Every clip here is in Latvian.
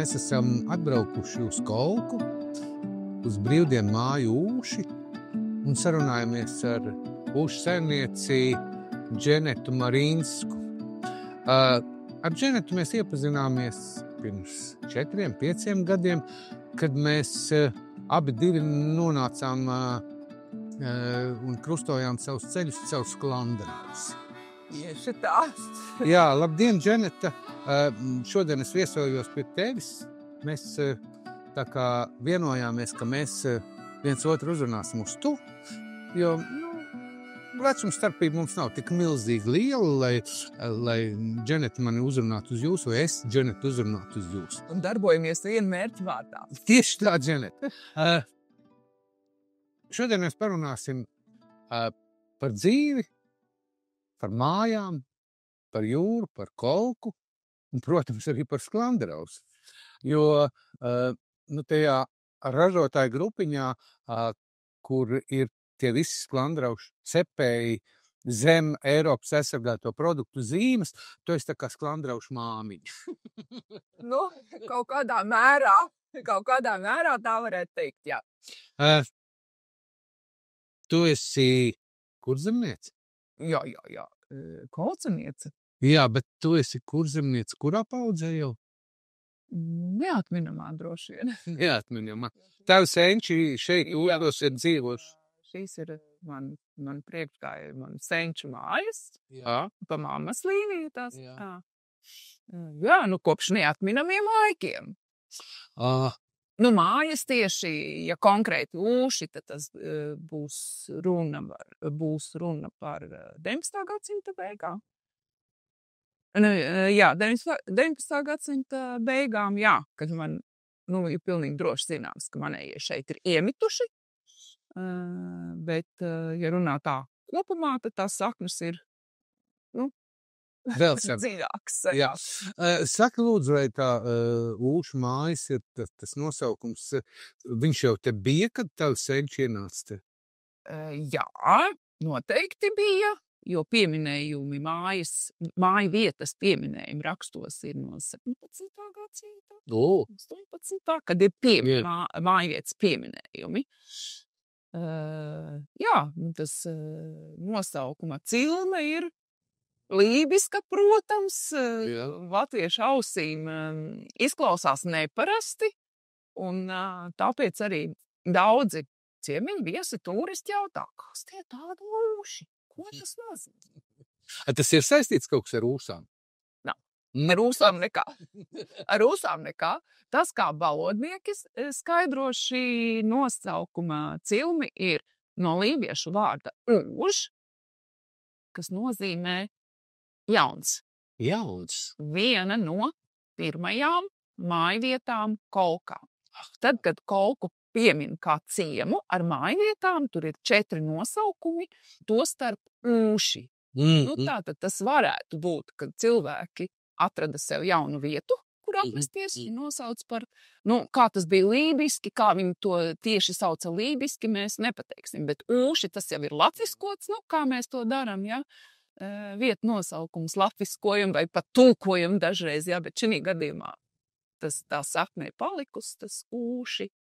mēs esam atbraukuši uz Kolku, uz brīvdienu māju Ūši un sarunājamies ar Ūšu saimnieci Dženetu Marīnsku. Ar Dženetu mēs iepazināmies pirms 4-5 gadiem, kad mēs abi divi nonācām un krustojām savus ceļus caur Sklandraus. Tieši tā. Jā, labdien, Dženeta. Šodien es viesojos pie tevis. Mēs tā kā vienojāmies, ka mēs viens otru uzrunāsim uz tu, jo vecuma starpība mums nav tik milzīgi liela, lai Dženeta mani uzrunātu uz jūs, vai es Dženetu uzrunātu uz jūs. Un darbojamies vienu mērķu vārdā. Tieši tā, Dženeta. Šodien mēs parunāsim par dzīvi, par mājām, par jūru, par Kolku un, protams, arī par Sklandraus. Jo tajā ražotāju grupiņā, kur ir tie visi Sklandraušu cepēji zem Eiropas aizsargāto produktu zīmes, tu esi tā kā Sklandraušu māmiņa. Kaut kādā mērā tā varētu teikt, jā. Tu esi kurzemniece? Jā. Kolceniece. Jā, bet tu esi kurzemniece, kurā paudzē jau? Neatminamā droši vien. Neatminamā. Tavi senči šeit jūros ir dzīvoši? Šīs ir man priekšgāja, man senču mājas. Jā. Pa mammas līniju tās. Jā. Jā, kopš neatminamiem laikiem. Mājas tieši, ja konkrēti Ūši, tad tas būs runa par 19. gadsimta beigām. Jā, 19. gadsimta beigām, jā, kad man, ir pilnīgi droši zināms, ka manējie šeit ir iemituši, bet, ja runā tā kopumā, tad tās saknes ir, vēl dziļāks. Jā. Saka, lūdzu, vai tā Ūšu mājas ir tas nosaukums, viņš jau te bija, kad tavi senči ienāca te? Jā, noteikti bija, jo pieminējumi māju vietas pieminējumi rakstos ir no 17. gadsimta, 18. kad ir māju vietas pieminējumi. Jā, tas nosaukuma cilme ir lībiska, protams, latviešu ausīm izklausās neparasti, un tāpēc arī daudzi ciemiņi, viesi, turisti jautā, kas tie tādi Ūši? Ko tas nozīmē? Tas ir saistīts kaut kas ar Ūsām? Nav. Ar Ūsām nekā. Tas, kā valodnieki skaidro šī nosaukuma cilmi, ir no lībiešu vārda Ūž, kas nozīmē jauns. Viena no pirmajām mājvietām Kolkā. Tad, kad Kolku piemin kā ciemu ar mājvietām, tur ir 4 nosaukumi, tostarp Ūši. Tātad tas varētu būt, kad cilvēki atrada sev jaunu vietu, kur apmesties, nosauc par, kā tas bija lībiski, kā viņi to tieši sauca lībiski, mēs nepateiksim, bet Ūši tas jau ir latviskots, kā mēs to daram, ja? Vietu nosaukums latviskojam vai pat tulkojam dažreiz, ja? Bet šī gadījumā tā sakne ir palikusi, tas Ūši.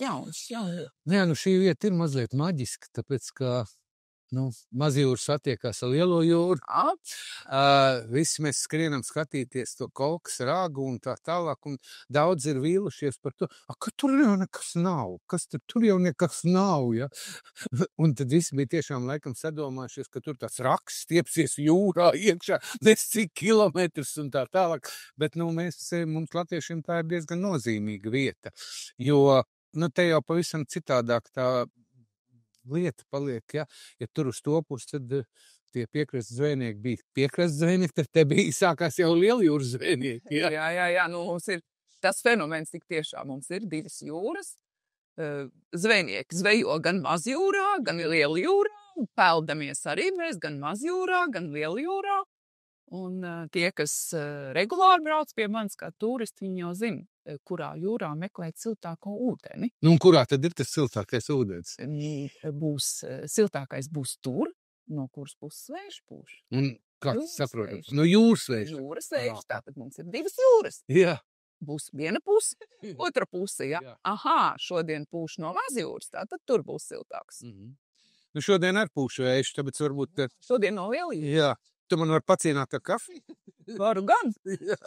Jauns. Jā, šī vieta ir mazliet maģiska, tāpēc, ka Mazjūra satiekās ar Lielo jūru. Visi mēs skrienam skatīties to Kolkas rāgu un tā tālāk, un daudz ir vīlušies par to, ka tur jau nekas nav, tur jau nekas nav, ja? Un tad visi bija tiešām laikam sadomājušies, ka tur tāds raks stiepsies jūrā iekšā, cik kilometrus un tā tālāk, bet mums latviešiem tā ir diezgan nozīmīga vieta, jo te jau pavisam citādāk tā lieta paliek, ja tur uz to pusi, tad tie piekrastes zvejnieki bija piekrastes zvejnieki, tad te bija sākās jau Lieljūras zvejnieki. Jā, mums ir tas fenomens tik tiešām, mums ir 2 jūras, zvejnieki zvejo gan Mazjūrā, gan Lieljūrā, peldamies arī mēs gan Mazjūrā, gan Lieljūrā, un tie, kas regulāri brauc pie manis kā turisti, viņi jau zina, kurā jūrā meklēt siltāko ūdeni. Un kurā tad ir tas siltākais ūdens? Siltākais būs tur, no kuras puses vējš pūš. Un kā tas saprotams? No jūras vējš? Jūras vējš, tātad mums ir 2 jūras. Jā. būs viena puse, otra puse, jā. Jā. Aha, šodien pūš no Mazjūras, tātad tur būs siltāks. Nu, šodien ar pūšu ēšu, tāpēc varbūt... Šodien no Lielijas. Jā, tu man var pacienāt ar kafiju? Varu gan. Jā.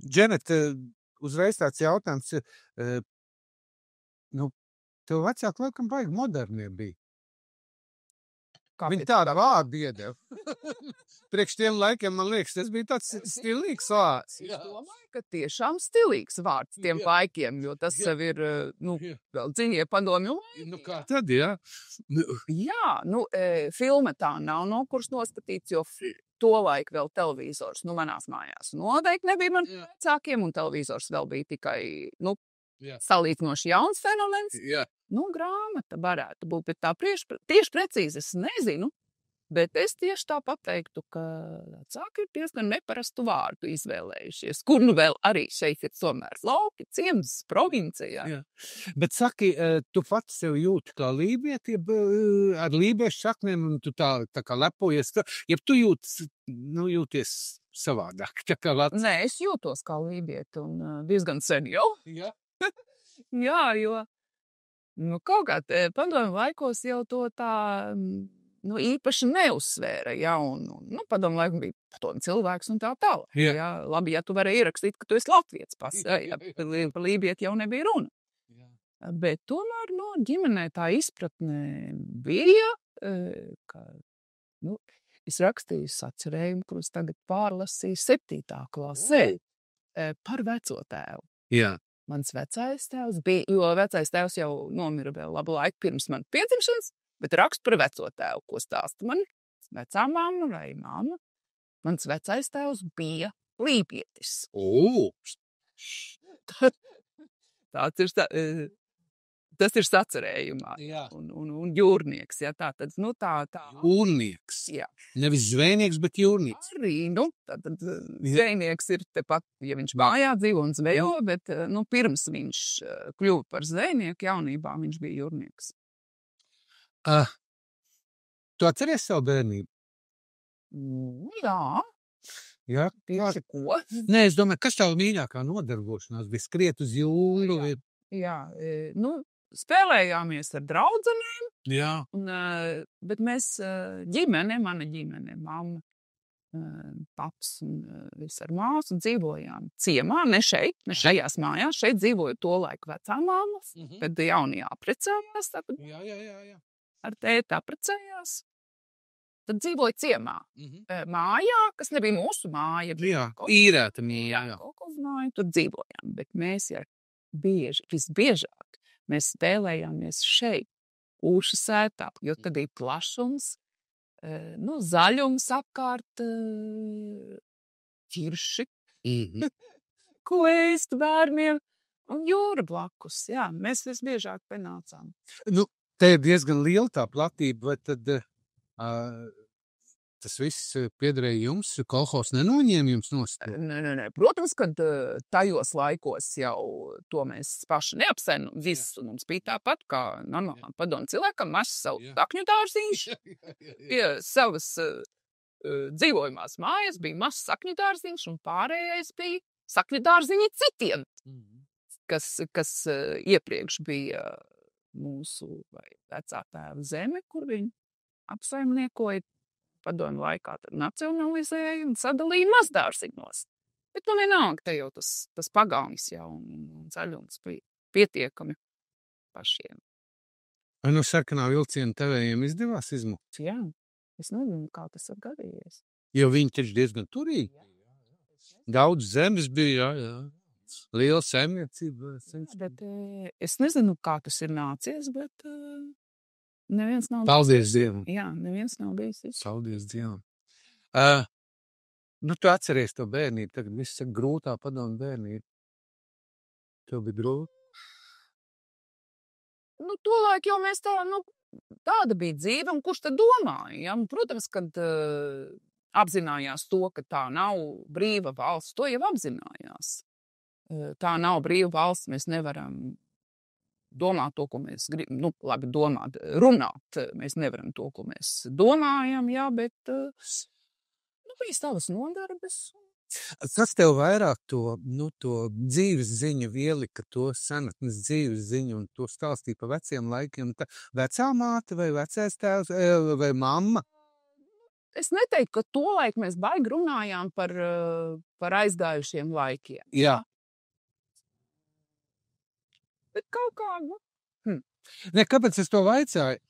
Dženet, uzreiz tāds jautājums, nu, tev vecāki laikam baigi modernie bija. Viņi tādu vārdu iedeva. Priekš tiem laikiem, man liekas, tas bija tāds stilīgs vārds. Es domāju, ka tiešām stilīgs vārds tiem laikiem, jo tas jau ir, vēl dziļie padomju. Nu, kā tad, jā? Jā, filma tā nav no kuras noskatīts, jo tolaik vēl televizors, manās mājās noteikti nebija man vecākiem, un televizors vēl bija tikai, salīdzinoši jauns fenomens. Jā. Grāmata varētu būt, bet tā tieši precīzi es nezinu, bet es tieši tā pateiktu, ka vecāki ir diezgan neparastu vārdu izvēlējušies, kur vēl arī šeit ir tomēr lauki, ciems, provincija. Jā. Bet saki, tu pats sev jūti kā lībieti, ar lībiešu saknēm, un tu tā kā lepojies, ja tu jūties savādāk, tā kā vats? Nē, es jūtos kā lībieti, un diezgan sen jau. Jā. Jā, jo kaut kā padomju laikos jau to tā īpaši neuzsvēra, ja, un padomju laiku bija padomju cilvēks un tā tālāk. Jā. Ja, labi, ja tu vari ierakstīt, ka tu esi latvietis pats, ja, par lībieti jau nebija runa. Jā. Bet tomēr, ģimenē tā izpratne bija, ka, es rakstīju sacerējumu, kurus tagad pārlasīju 7. klasē par veco tēvu. Jā. Mans vecais tēvs bija, jo vecais tēvs jau nomira vēl labu laiku pirms man piedzimšanas, bet rakstu par veco tēvu, ko stāsta man vecā mamma vai mamma. Mans vecais tēvs bija lībietis. Tas ir sacerējumā. Jā. Un jūrnieks, ja, tātad, tā. Jūrnieks. Jā. Nevis zvejnieks, bet jūrnieks. Arī, tātad zvejnieks ir tepat, ja viņš mājā dzīvo un zvejo, bet, pirms viņš kļuva par zvejnieku jaunībā, viņš bija jūrnieks. Tu atceries savu bērnību? Jā. Jā. Tieši ko? Nē, es domāju, kas tavu mīļākā nodarbošanās bija skriet uz jūru? Jā, spēlējāmies ar draudzenēm, Jā. Bet mēs mana ģimene, mamma, paps un viss ar māsu dzīvojām ciemā, ne šeit, ne šajās mājās, šeit dzīvoja to laiku vecā mammas, bet jaunie aprecējās, tāpēc Jā. ar tēti aprecējās. Tad dzīvoja ciemā, mājā, kas nebija mūsu māja. Jā, īrēta mīja. Kaut māja, tur dzīvojām, bet mēs visbiežāk mēs spēlējāmies šeit, Ūša sētā, jo tad bija plašums, zaļums apkārt, ķirši, ko ēst bērniem, un jūra blakus. Jā, mēs visbiežāk penācām. Te ir diezgan liela tā platība, vai tad tas viss piederēja jums, kolhos nenoņēma jums nost? Nē. Protams, kad tajos laikos jau to mēs paši neapsēnam visu. Mums bija tāpat kā normālām padomu cilvēkam, mazs savu sakņu dārziņš. Pie savas dzīvojumās mājas bija mazs sakņu dārziņš, un pārējais bija sakņu dārziņi citiem, kas iepriekš bija mūsu vai vecā tēva zeme, kur viņi apsaimniekoja. Padomju laikā tad nacionalizēja un sadalīja mazdārziņos. Bet vienalga, te jau tas pagaunis jau un zaļums bija pietiekami pašiem. Vai no sarkanā vilciena tevējiem izdevās izmukt? Jā, es nezinu, kā tas ir gadījies. Jo viņi taču diezgan turīgi. Daudz zemes bija, jā. Liela saimniecība. Bet es nezinu, kā tas ir nācies, bet... Neviens nav Paldies Dievam. Jā, neviens nav bijis. Paldies Dievam. Tu atceries to bērnību, tagad viss saka grūtā padomu bērnību. Tev bija grūti? Tolaik jau mēs tāda bija dzīve, un kurš tad domāja? Ja? Protams, kad apzinājās to, ka tā nav brīva valsts, to jau apzinājās. Tā nav brīva valsts, mēs nevaram domāt to, ko mēs gribam, domāt, runāt, mēs nevaram to, ko mēs domājam, jā, bet bija savas nodarbes, Kas tev vairāk to dzīves ziņu ielika, to senatnes dzīves ziņu un to stāstīja pa veciem laikiem? Vecā māte vai vecais tēvs vai mamma? Es neteiktu, ka tolaik mēs baigi runājām par aizgājušiem laikiem. Jā. Bet kaut kā, Ne, kāpēc es to vaicāju?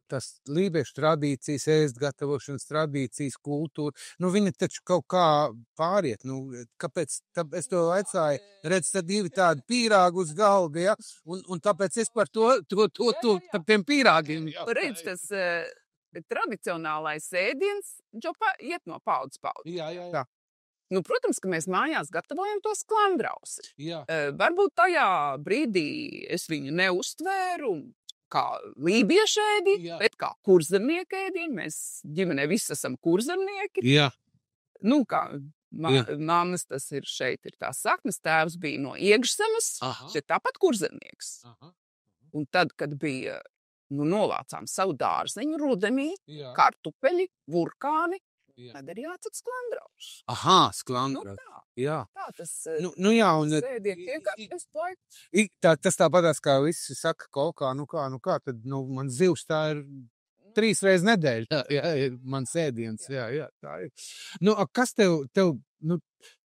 Tas lībiešu tradīcijas, ēst gatavošanas tradīcijas, kultūra, viņa taču kaut kā pāriet. Kāpēc es to vaicāju? Redz, tad divi tādi pīrāgi uz galda, ja? Un tāpēc es par par tiem pīrāgiem. Redz, tas tradicionālais ēdiens, iet no paudzes paudzes. Jā. Protams, ka mēs mājās gatavojam to sklandrausi. Jā. Varbūt tajā brīdī es viņu neuztvēru kā lībiešu ēdienu, bet kā kurzemnieku ēdienu. Mēs ģimenē visi esam kurzemnieki. Jā. Kā mammas tas ir šeit, ir tās saknes, tēvs bija no Iegžzemes, bet tāpat kurzemnieks. Un tad, kad bija, nolācām savu dārzeņu rudenī, kartupeļi, burkāni, tad arī jācak sklandrauši. Sklandrauši. Jā. Tā tas jā, un tas tāpatās, kā visi saka, kaut kā, tad, man zivs tā ir 3 reizes nedēļā, ir mans ēdiens, jā, tā ir. Kas tev,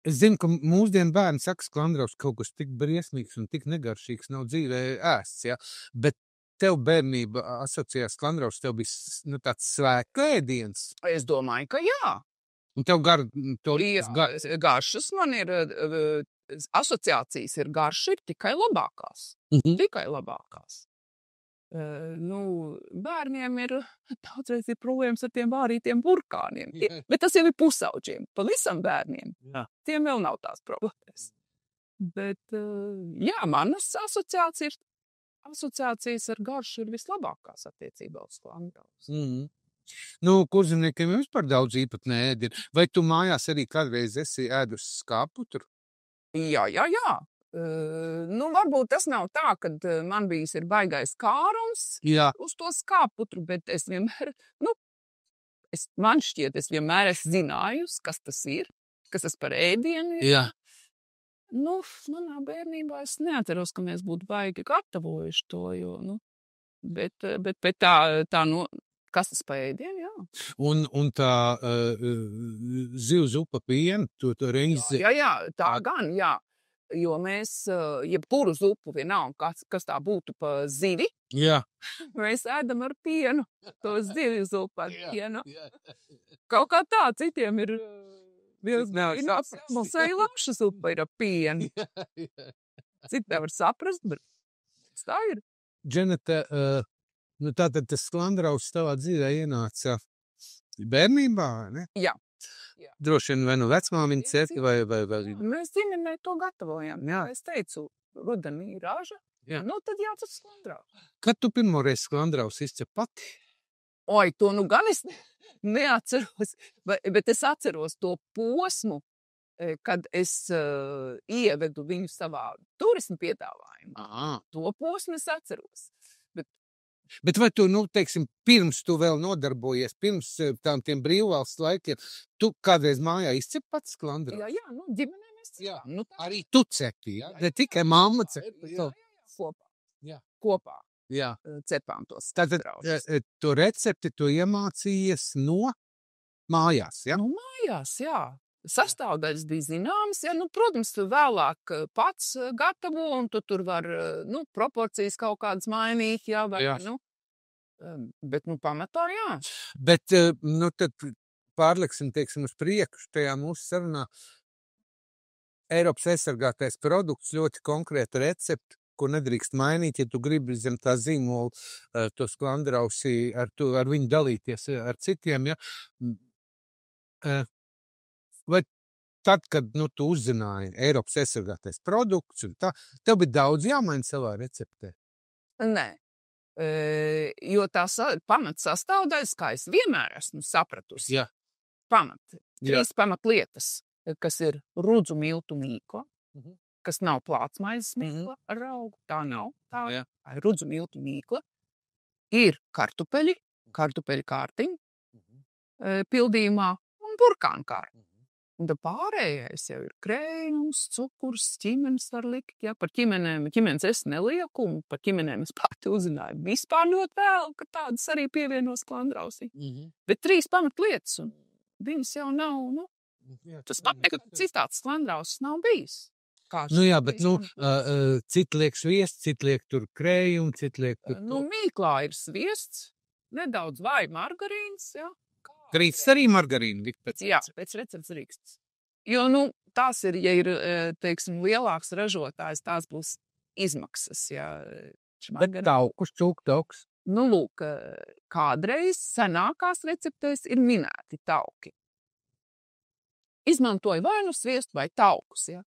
es zinu, ka mūsdienu bērni saka, sklandrauši kaut kas tik briesmīgs un tik negaršīgs nav dzīvē ēsts, jā, bet tev bērnība asociējās sklandrauši, tev bija tāds svētku ēdiens. Es domāju, ka jā. Un tev garšas man ir, asociācijas ir garša, ir tikai labākās. Tikai labākās. Bērniem ir, daudzreiz ir problēmas ar tiem vārītiem burkāniem, bet tas jau ir pusauģiem, pavisam bērniem. Tiem vēl nav tās problēmas. Bet, manas asociācijas ar garšu ir vislabākās attiecībā uz sklandrausi. Kurzemniekiem ir vispār daudz īpatnē ēdienu. Vai tu mājās arī kādreiz esi ēdusi skāputru? Jā. Varbūt tas nav tā, kad man bijis ir baigais kārums uz to skāputru, bet es vienmēr, man šķiet, es vienmēr esmu zinājusi, kas tas ir, kas tas par ēdienu ir. Jā. Manā bērnībā es neatceros, ka mēs būtu baigi gatavojuši to, bet tā kas tas pa ēdienu, jā. Un tā zivzupa piena, to reizi... Jā, tā gan, jā. Jo mēs, jebkuru zupu vienalga, kas tā būtu pa zivi, mēs ēdam ar pienu, to zivi zupu ar pienu. Kaut kā tā, citiem ir... Mums arī lapša zupa ir ar pienu. Citi nevar saprast, bet tā ir. Dženeta, tātad tas sklandrausis tavā dzīvē ienāca bērnībā, ne? Jā. Droši vien vai vecmāmiņa cepi vai... Mēs ģimenē to gatavojam. Es teicu, rudenī raža, tad jācep sklandrausi. Kad tu pirmoreiz sklandrausi izcep pati? Oi, to gan es neatceros, bet es atceros to posmu, kad es ievedu viņu savā turismu piedāvājumā. To posmu es atceros. Bet vai tu, teiksim, pirms tu vēl nodarbojies, pirms tiem brīvvalsts laikiem, tu kādreiz mājā izcep pats sklandrausi? Jā, ģimenē mēs cepām. Arī tu cepi, jā? Ne tikai mamma cepi. Jā. Kopā. Jā. Cepām tos sklandraušus. Tātad to recepti tu iemācījies no mājās, jā? No mājās, jā. Sastāvdaļas bija zināmas, jā. Protams, tu vēlāk pats gatavo, un tu tur var, proporcijas kaut kādas mainīt, jā. Bet, pamatā, jā. Bet, tad pārliksim, teiksim, uz priekšu tajā mūsu sarunā. Eiropas aizsargātais produkts, ļoti konkrēta recepte, ko nedrīkst mainīt, ja tu gribi zem tā zīmola to sklandrausi ar viņu dalīties ar citiem, ja? Vai tad, kad tu uzzināji Eiropas aizsargātais produkts un tā, tev bija daudz jāmaina savā receptē? Nē, jo tā pamat sastāvdaļas, kā es vienmēr esmu sapratusi, trīs pamatlietas, kas ir rudzu miltu mīkla, kas nav plātsmaizes mīkla ar augu, tā nav, tā ir rudzu miltu mīkla, ir kartupeļi kārtiņi pildījumā, un un burkānkār. Un tad pārējais jau ir krējums, cukurs, ķimenes var likt, ja, par ķimenes es nelieku, un par ķimenēm es pati uzzināju vispār ļoti vēl, ka tādas arī pievienos sklandrausī. Bet 3 pamatlietas, un viņas jau nav, nu, tas notiek, ka citāds sklandrausis nav bijis. Nu jā, bet, citi liek sviests, citi liek tur krējumu, citi liek tur... Nu, mīklā ir sviests, nedaudz vai margarīns, ja. Grīsts arī margarīnu likt pēc... Jā, pēc recepts rīksts. Jo, nu, tās ir, ja ir, teiksim, lielāks ražotājs, tās būs izmaksas, ja. Bet taukus, cūktauks. Nu, lūk, kādreiz senākās receptēs ir minēti tauki. Izmantoju vai nu sviestu vai taukus, ja.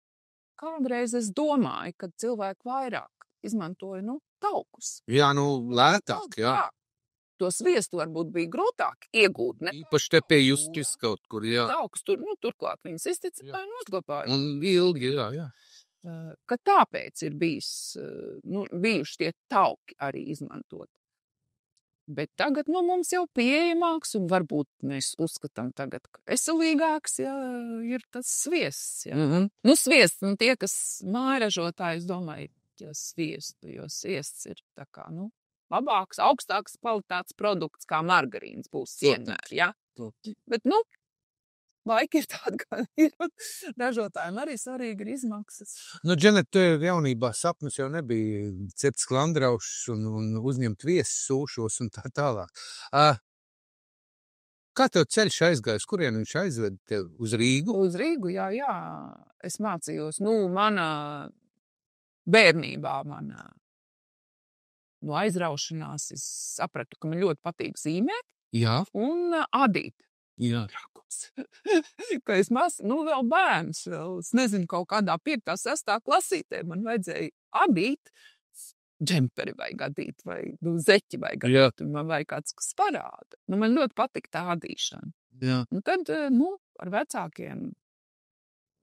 Kādreiz es domāju, ka cilvēki vairāk izmantoja, nu, taukus. Jā, nu, lētāk, jā. To sviestu varbūt bija grūtāk iegūt, ne? Īpaši te pie Justis kaut kur, jā. Taukus tur, nu, turklāt viņas izticināja un uzglabāja. Un ilgi, jā. Ka tāpēc ir bijuši tie tauki arī izmantot. Bet tagad, nu, mums jau pieejamāks, un varbūt mēs uzskatām tagad, ka veselīgāks, ja ir tas sviests, ja. Nu, sviests, nu, tie, kas mājražotāji, es domāju, ja sviestu, jo sviests ir tā kā, nu, labāks, augstāks kvalitātes produkts, kā margarīns būs vienmēr, ja. Bet, nu, laiki ir tādi, kā ir. Ražotājiem arī svarīgi ir izmaksas. Nu, Dženet, tu jaunībā sapnis jau nebija cept sklandraušus un uzņemt viesus sūšos un tā tālāk. Kā tev ceļš aizgājis? Kurien viņš aizved tev? Uz Rīgu? Uz Rīgu, jā. Es mācījos, nu, manā bērnībā, no aizraušanās es sapratu, ka man ļoti patīk zīmēt. Jā. Un adīt. Jā. Ka es vēl bērns, es nezinu, kaut kādā 5. 6. klasītē man vajadzēja adīt, džemperi vajag adīt, vai zeķi vajag adīt, un man vajag kāds, kas parāda. Nu, man ļoti patika tā adīšana. Jā. Un tad, ar vecākiem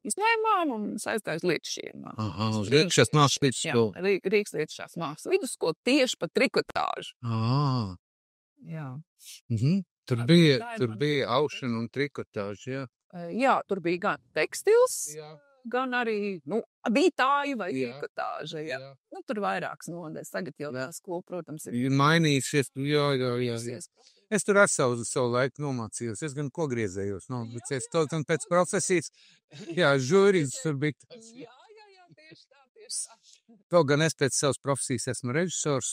izņēmām un saistāju uz Lietišķienā. Uz Lietišķās mākslas vidusskolu. Jā, Rīgas Lietišķās mākslas vidusskolu tieši pa trikotāžu. Jā. Tur bija aušana un trikotāža, jā. Jā, tur bija gan tekstils, gan arī, nu, adītāji vai trikotāža, jā. Nu, tur vairākas nodaļas. Tagad jau tā skola, protams, ir mainījusies, jā. Es tur ar savu laiku nomācījos, es gan kogriezējos, bet es to gan pēc profesijas, jā, žūrijas tur bija. Jā, tieši tā. Kaut gan es pēc savas profesijas esmu režisors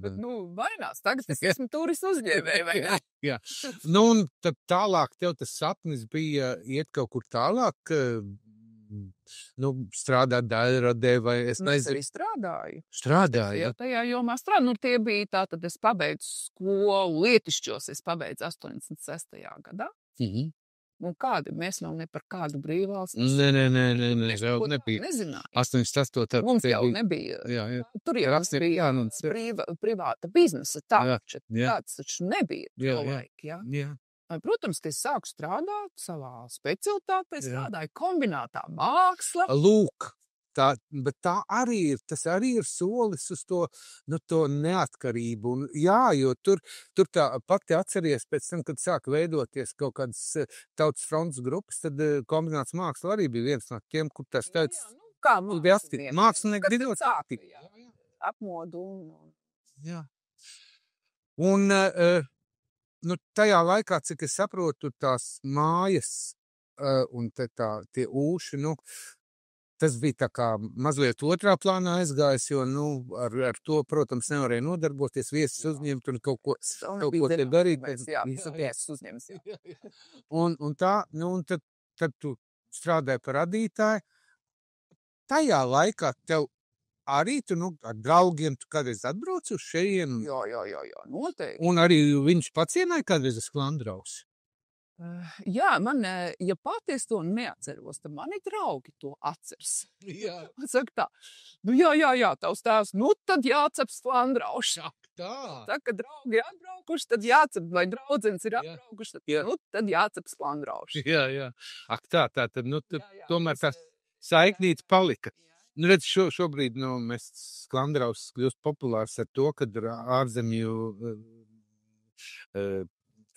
Bet, nu, vainās, tagad es esmu turistu uzņēmēji, vai ne? Jā. Nu, un tad tālāk tev tas sapnis bija iet kaut kur tālāk, nu, strādāt daļradē, vai es nezinu. Es arī strādāju. Strādāju? Jā, tajā jomā strādāju. Nu, tie bija tā, tad es pabeidzu skolu Lietišķos, es pabeidzu 86. gadā. Un kādi, mēs vēl ne par kādu brīvvalsts. Nē, vēl nebija. Nezināju. 88. Mums jau nebija. Jā. Tur jau bija privāta biznesa tāds taču nebija to laiku, jā. Protams, ka es sāku strādāt savā specialitātē, strādāju kombinātā māksla. Lūk. Bet tas arī ir solis uz to neatkarību. Un, jā, jo tur tā pati atceries pēc tam, kad sāka veidoties kaut kādas tautas fronts grupas, tad kombināts māksla arī bija viens no tiem, kur tas tāds... Kā mākslinieki bija ļoti aktīvi. Apmodu un... Jā. Un tajā laikā, cik es saprotu, tās mājas un tie ūši, tas bija tā kā mazliet otrā plānā aizgājis, jo, ar to, protams, nevarēja nodarboties, viesus uzņemt un kaut ko te darīt. Jā, viesus uzņems, jā. Un tā, un tad tu strādāji par radītāju. Tajā laikā tev arī ar draugiem tu kādreiz atbrauc uz šejienu? Jā, noteikti. Un arī viņš pacienāja kādreiz sklandrausi? Jā, man, ja patiesi to neatceros, tad mani draugi to atceras. Jā. Saka tā, jā, tavs tēvs, tad jācep sklandrauši. Tā, ka draugi ir atbraukuši, tad jācep, vai draudzenes ir atbraukuši, tad jācep sklandrauši. Jā. Tad, tomēr tās saiknītes palika. Redz, šobrīd, mēs sklandrausis kļūst populārs ar to, kad ārzemju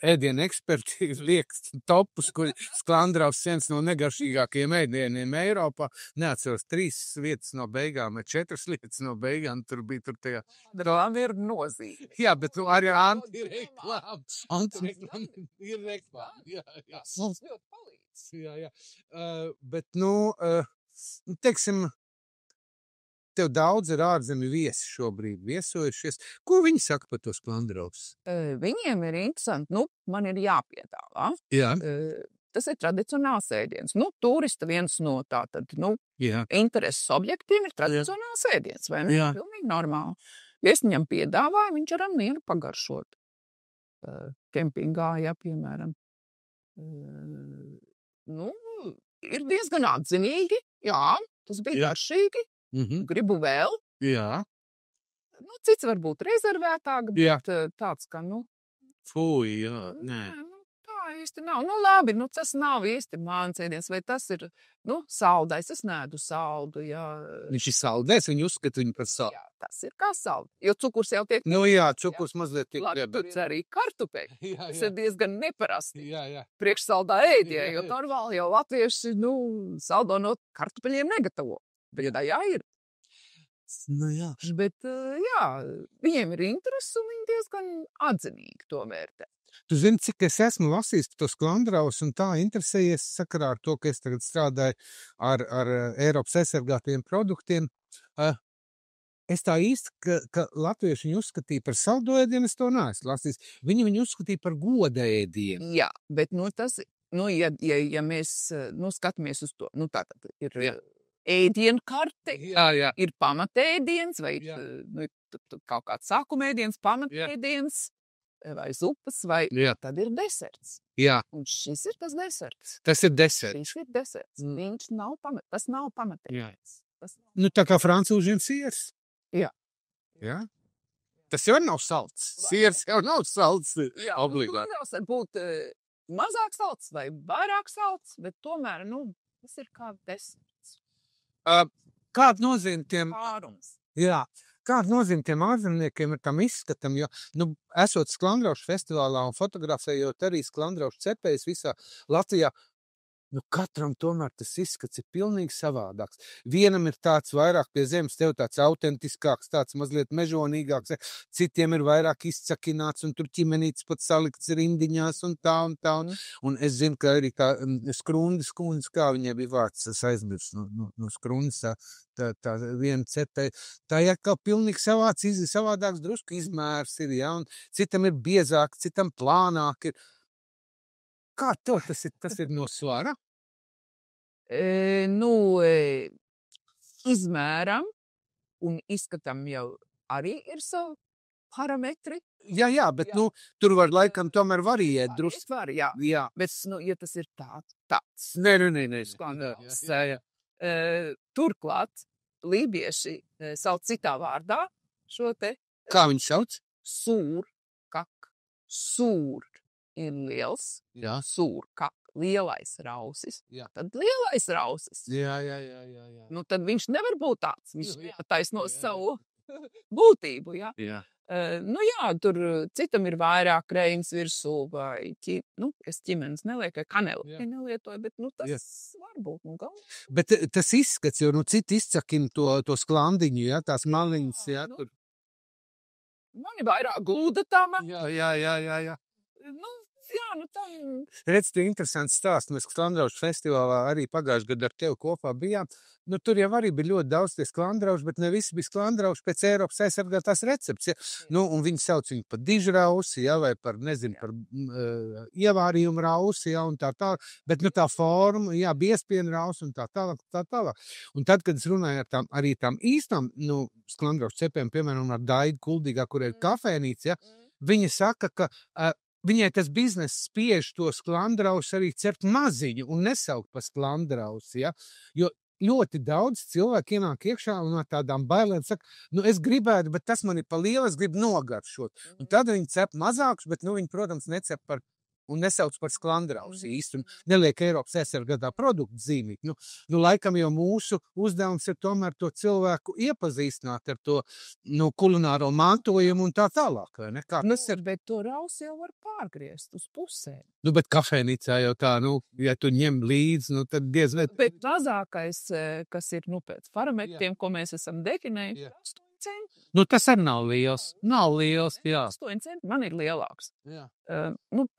ēdienu eksperti liekas topus, kur sklandraus viens no negaršīgākajiem ēdieniem Eiropā. Neatceros 3 lietas no beigām, vai 4 lietas no beigām. Tur bija tur tajā. Drāma ir nozīme. Jā, bet nu, arī antireklāma. Antireklāma ir reklāma. Jā. Tas ļoti palīdz. Jā. Bet, teiksim, tev daudz ir ārzemju viesi šobrīd viesojušies. Ko viņi saka par to sklandraus? Viņiem ir interesanti, man ir jāpiedāvā. Jā. Tas ir tradicionāls ēdiens. Turista viens no tātad, Jā. intereses objektiem ir tradicionāls ēdiens, vai ne? Jā. Pilnīgi normāli. Ja es viņam piedāvāju, viņš ar mieru pagaršot. Kempingā, ja, piemēram. Ir diezgan atzinīgi, jā, tas bija garšīgi. Gribu vēl. Jā. Cits varbūt rezervētāk, Jā. bet tāds, ka, Fui, jā, nē. Tā īsti nav. Labi, tas nav īsti mans ēdiens, vai tas ir, saldais. Es neēdu saldu, jā. Viņš ir saldēs, viņi uzskata viņu par saldu. Jā, tas ir kā saldu, jo cukurs jau tiek. Jā, cukurs mazliet tiek Labi, tur arī kartupeļi. Jā. Tas ir diezgan neparasti. Jā. Priekš saldā ēdie, jo normāli jau latvieši, saldo no kartupeļiem negatavo. Bet tā ir. Jā. Bet, jā, viņiem ir interesi un viņi diezgan atzinīgi to vērtē. Tu zini, cik es esmu lasījis to sklandraus un tā interesējies sakarā ar to, ka es tagad strādāju ar Eiropas aizsargātiem produktiem. Es tā īsti, ka latvieši viņu uzskatīja par saldo ēdienu, es to neesmu lasījis. Viņi viņu uzskatīja par goda ēdienu. Jā, bet, tas, ja mēs, skatāmies uz to, tātad ir ēdienu karte, Jā. ir pamatēdiens vai kaut kāds sākumēdiens, pamatēdiens vai zupas, vai tad ir deserts. Jā. Un šis ir tas deserts. Tas ir deserts. Šis ir deserts. Viņš nav tas nav pamatēdiens. Tā kā francūžiem siers. Jā. Tas jau nav salds. Siers jau nav salds. Jā, obligāti. Tas var būt mazāk salds vai vairāk salds, bet tomēr, tas ir kā deserts. Kāda nozīme tiem? Pārums. Jā. Kāda nozīme tiem ārzemniekiem ir tam izskatam, jo, esot sklandraušu festivālā un fotografējot arī sklandraušu cepējus visā Latvijā, katram tomēr tas izskats ir pilnīgi savādāks. Vienam ir tāds vairāk pie zemes, tev tāds autentiskāks, tāds mazliet mežonīgāks, citiem ir vairāk izcakināts un tur ķimenīts pat salikts rindiņās un tā. Un es zinu, ka arī tā Skrundas kundze, kā viņai bija vārds, es aizmirsu no Skrundas, tā viena cepēja, tā ir kā pilnīgi savādāks drusku izmērs ir, ja, un citam ir biezāk, citam plānāk ir. Kā tev tas ir no svara? Izmēram un izskatam jau arī ir savu parametri. Jā, bet tur var laikam tomēr variēt drusku. Var, jā. Bet, ja tas ir tāds. Nē. Skandāls. Turklāt lībieši sauc citā vārdā šo te. Kā viņi sauc? Sūrkak. Sūr ir liels. Jā. Sūrkak. Lielais rausis. Jā. Tad lielais rausis. Jā. Tad viņš nevar būt tāds. Viņš taisno savu būtību, jā. Jā. Tur citam ir vairāk reinas virsū vai es ķimenes nelieku, kaneli nelietoju, bet tas var būt. Bet tas izskats, jo citi izcakim to sklandiņu, ja, tās maliņas, ja, tur. Man ir vairāk glūdatama. Jā. Tā. Redz, tu interesants stāsts. Mēs sklandraušu festivālā arī pagājušajā gadā ar tevi kopā bijām. Tur jau arī bija ļoti daudz tie sklandrauši, bet ne visi bija sklandrauši pēc Eiropas aizsargātās recepts. Ja? Un viņi sauc viņu par dižrausi, ja? Vai par, par ievārījumu rausi, ja? Un tā. Bet tā forma, biezpiena rausi un tā tālāk. Un tad, kad es runāju ar arī tām īstām sklandraušu cepēm, piemēram, ar Daidu Kuldīgā, kur ir kafēnīca, ja? Viņi saka, ka viņai tas bizness spiež to sklandrausu arī cert maziņu un nesaukt par sklandrausu, ja? Jo ļoti daudz cilvēku ienāk iekšā un no tādām bailēm saka, es gribētu, bet tas man ir pa lielu, es gribu nogaršot. Un tad viņi cep mazākus, bet viņi, protams, necep par un nesauc par sklandrausi īsti, un neliek Eiropas SRGadā produktu zīmīt. Nu, laikam jau mūsu uzdevums ir tomēr to cilvēku iepazīstināt ar to, kulināro mantojumu un tā tālāk, vai ne? Kā? Bet to rausi jau var pārgriezt uz pusēm. Bet kafejnīcā jau tā, ja tu ņem līdzi, tad diez vai... Bet mazākais, kas ir, pēc parametriem, ko mēs esam definējuši, 8 centi. Tas arī nav liels. Nav liels, jā. 8 centi man ir lielāks. Jā.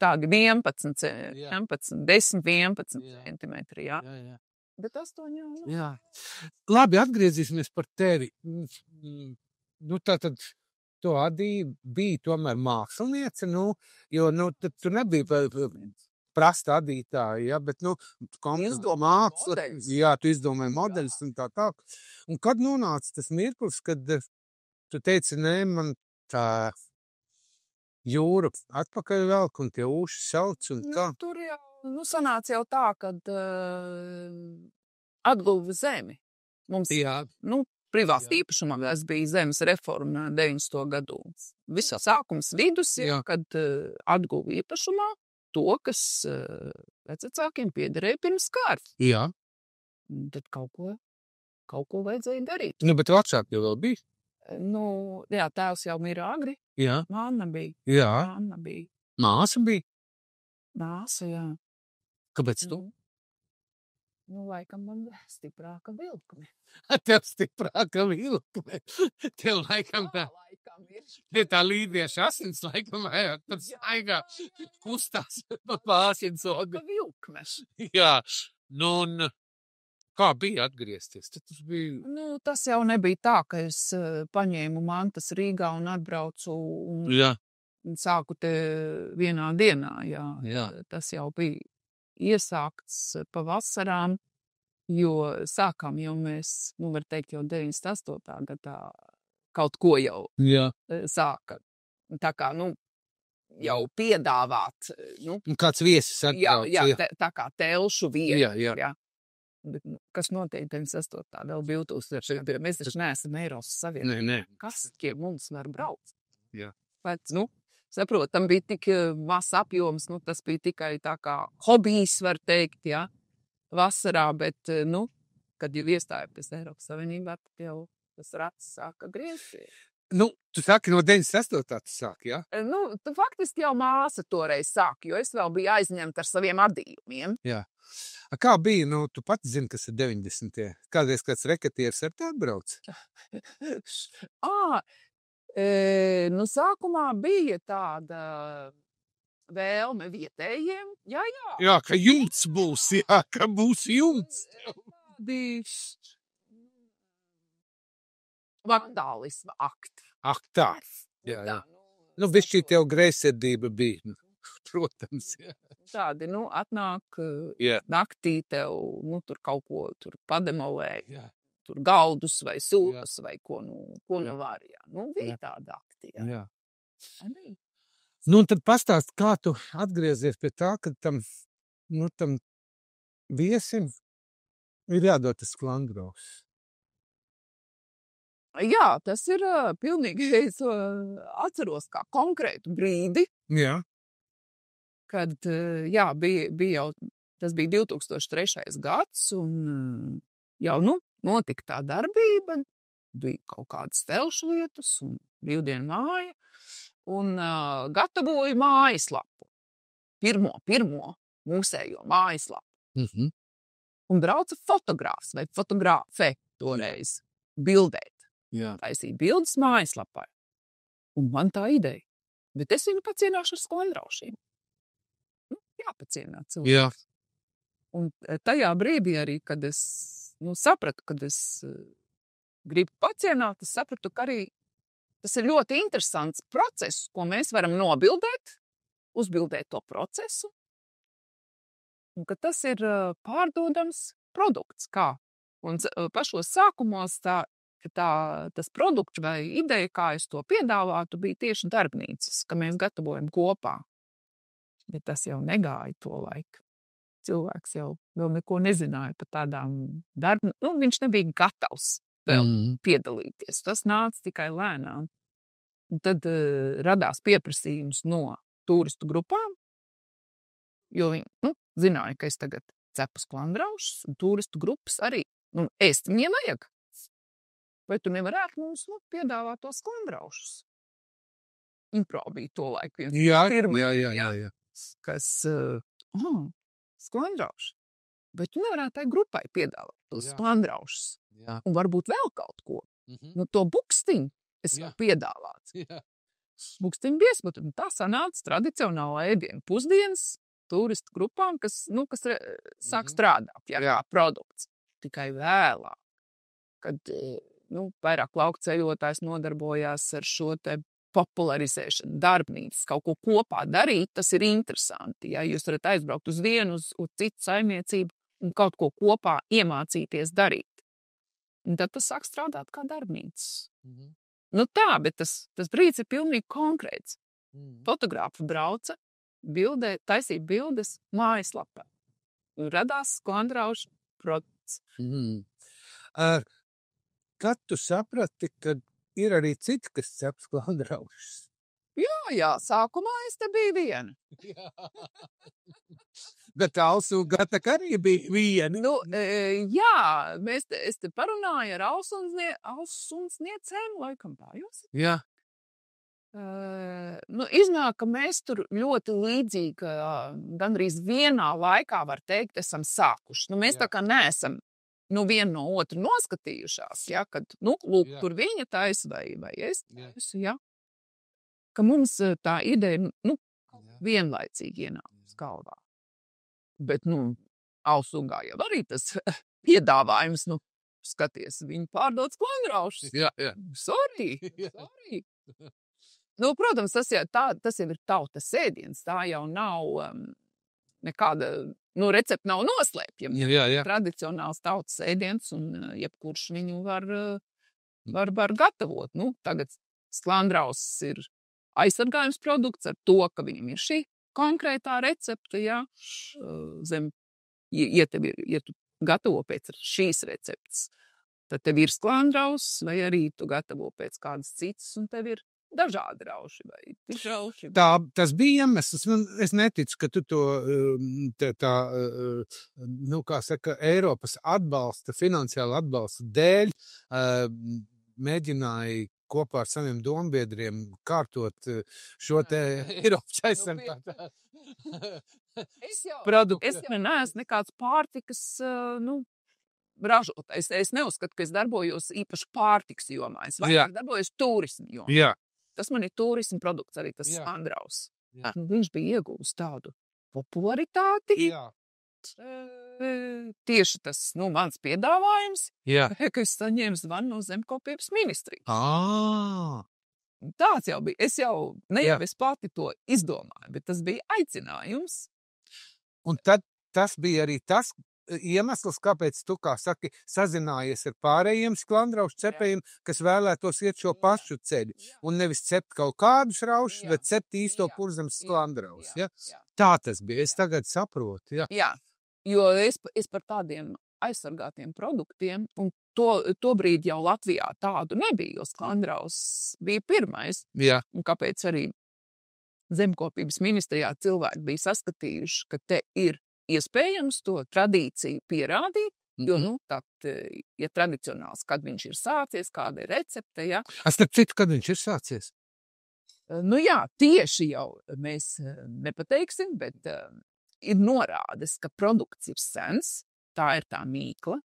Tādi 11 10, 11 centimetri, jā. Jā. Bet 8 jau. Jā. Labi, atgriezīsimies par tevi. Tātad tu biji tomēr māksliniece, jo tu nebija prasta adītāja, ja, bet, māksla, jā, tu izdomāji modeļus un tā. Un kad nonāca tas mirklis, kad tu teici, nē, man tā jūra atpakaļ velk un tie ūši sauc un kā? Tur jau, sanāca jau tā, kad atguva zemi. Mums, privāti īpašumā tas bija zemes reforma 90. gadu. Visā sākums vidus, kad atguva īpašumā to, kas vecākiem piederēja pirms kārt. Jā. Tad kaut ko vajadzēja darīt. Bet vecāki jau vēl bija? Jā, tēvs jau mira agri. Jā. Māna bija. Jā. Māna bija. Māsa bija? Māsa, jā. Kāpēc tu? Laikam man stiprāka vilkme. Tev stiprāka vilkme. Tev laikam tā. Tā līdieša asins laikam, tad staigā kustās pa pārsien soga. Vilkme. Jā. Un kā bija atgriezties? Tas bija... Tas jau nebija tā, ka es paņēmu mantas Rīgā un atbraucu un sāku te vienā dienā. Jā. Tas jau bija iesākts pavasarām, jo sākām jau mēs, var teikt, jau 98. gadā kaut ko jau sāka. Tā kā, jau piedāvāt. Kāds viesis atbrauc. Jā, tā kā telšu vieta. Jā. Bet, kas notiek 98. vēl 2000. Mēs taču neesam Eiropas Savienībā. Nē. Kas pie mums var braukt? Jā. Bet, saprotam, bija tik mazs apjoms, tas bija tikai tā kā hobijs, var teikt, jā, vasarā, bet, kad jau iestājamies Eiropas Savienībā, tad jau tas rats sāka griezties. Tu saki, no 98. tu sāki, jā? Faktiski jau māsa toreiz sāka, jo es vēl biju aizņemta ar saviem adījumiem. Jā. Kā bija? Tu pats zini, kas ir 90. Kādreiz kāds reketieris ar te atbrauc? Sākumā bija tāda vēlme vietējiem. Jā. Jā, ka jumts būs, ka būs jumts. Vandālisma akti. Tā. Jā. Bišķī tev greizsirdība bija, protams. Jā. Tādi, atnāk naktī tev, tur kaut ko tur pademolē. Jā. Tur galdus vai sūpas vai ko var, jā. Bija tāda akti, jā. Arī. Tad pastāst, kā tu atgriezies pie tā, ka tam viesim ir jādod tas sklandraus. Jā, tas ir pilnīgi, es atceros kā konkrētu brīdi. Jā. Kad, bija jau, tas bija 2003. gads, un jau, notika tā darbība, bija kaut kādas telšu lietas, un brīvdienu māja, un gatavoju mājaslapu. Pirmo mūsējo mājaslapu. Un brauca fotogrāfs vai fotogrāfe toreiz bildēt. Jā. Taisīja bildes mājaslapai. Un man tā ideja. Bet es viņu pacienāšu ar sklandraušiem. Jāpacienā cilvēks. Jā. Un tajā brīdī arī, kad es sapratu, kad es gribu pacienāt, es sapratu, ka arī tas ir ļoti interesants process, ko mēs varam nobildēt, uzbildēt to procesu. Un ka tas ir pārdodams produkts. Kā? Un pašos sākumos tas produkts vai ideja, kā es to piedāvātu, bija tieši darbnīcas, ka mēs gatavojam kopā. Bet tas jau negāja to laiku. Cilvēks jau vēl neko nezināja par tādām darbnīcām. Viņš nebija gatavs vēl piedalīties. Tas nāca tikai lēnām. Un tad radās pieprasījums no turistu grupām. jo viņi, zināja, ka es tagad cepu sklandraušus, un turistu grupas arī, ēst viņiem vajag. Vai tu nevarētu mums, piedāvāt tos sklandraušus? Impro bija to laiku viens firma, Jā. kas, sklandrauši. Bet tu nevarētu tai grupai piedāvāt tos sklandraušus. Jā. Un varbūt vēl kaut ko. To bukstiņu es Jā. varu piedāvāt. Jā. Bukstiņu biesmuti. Un tā sanāca tradicionāla ēdienu pusdienas turistu grupām, kas sāk strādāt, kā produkts. Tikai vēlāk, kad vairāk laukceļotājs nodarbojās ar šo te popularizēšanu, darbnīcas, kaut ko kopā darīt, tas ir interesanti. Ja? Jūs varat aizbraukt uz vienu, uz citu saimniecību un kaut ko kopā iemācīties darīt. Un tad tas sāk strādāt kā darbnīcas. Tā, bet tas brīdis ir pilnīgi konkrēts. Fotogrāfa brauca, taisīja bildes mājaslapā. Un radās sklandraušu produkts. Kad tu saprati, ka ir arī citi, kas cep sklandraušus? Jā, sākumā es te biju viena. Bet Alsu un Gata arī bija viena. Es te parunāju ar Alsunsniecēm, laikam tā jūs? Jā. Iznāk, ka mēs tur ļoti līdzīgi, gandrīz vienā laikā, var teikt, esam sākuši. Mēs tā kā neesam vienu no otru noskatījušās, ja, kad, tur viņa taisa vai es taisu, ja. Ka mums tā ideja, vienlaicīgi ienāk galvā. Bet, Alsungā jau arī tas piedāvājums, skaties, viņi pārdod sklandraušus. Jā. Sorry. Protams, tas jau ir tautas ēdiens, tā jau nav nekāda, recepte nav noslēpjama. Jā. Tradicionāls tautas ēdiens, un jebkurš viņu var gatavot. Tagad sklandrauss ir aizsargājums produkts ar to, ka viņam ir šī konkrētā recepte, ja tu gatavo pēc šīs receptes, tad tev ir sklandrauss, vai arī tu gatavo pēc kādas citas, un tev ir dažādi rauši vai rauši. Tas bija iemesls. Es neticu, ka tu to Eiropas atbalsta, finansiāla atbalsta dēļ mēģināja kopā ar saviem dombiedriem kārtot šo te Eiropas aizsargātā produktu. Es jau neesmu nekāds pārtikas, ražotājs. Es neuzskatu, ka es darbojos īpaši pārtikas jomā. Es vairāk darbojos turismu jomā. Jā. Tas man ir turismu produkts, arī tas sklandrauss. Viņš bija iegūst tādu popularitāti. Jā. Tieši tas, mans piedāvājums, ka es saņēmu zvanu no Zemkopības ministrijas. Tāds jau bija. Es pati to izdomāju, bet tas bija aicinājums. Un tad tas bija arī tas iemesls, kāpēc tu, kā saki, sazinājies ar pārējiem sklandraušu cepējiem, kas vēlētos iet šo pašu ceļu. Un nevis cept kaut kādus raušus, bet cept īsto kurzemes sklandrausu. Ja? Tā tas bija. Es tagad saprotu. Jā, jo es par tādiem aizsargātiem produktiem, un to brīdi jau Latvijā tādu nebija, jo sklandrauss bija pirmais. Jā. Un kāpēc arī Zemkopības ministrijā cilvēki bija saskatījuši, ka te ir iespējams to tradīciju pierādīt, jo, ja tradicionāls, kad viņš ir sācies, kāda ir recepte, ja. Starp citu, kad viņš ir sācies? Tieši jau mēs nepateiksim, bet ir norādes, ka produkts ir sens, tā ir tā mīkla,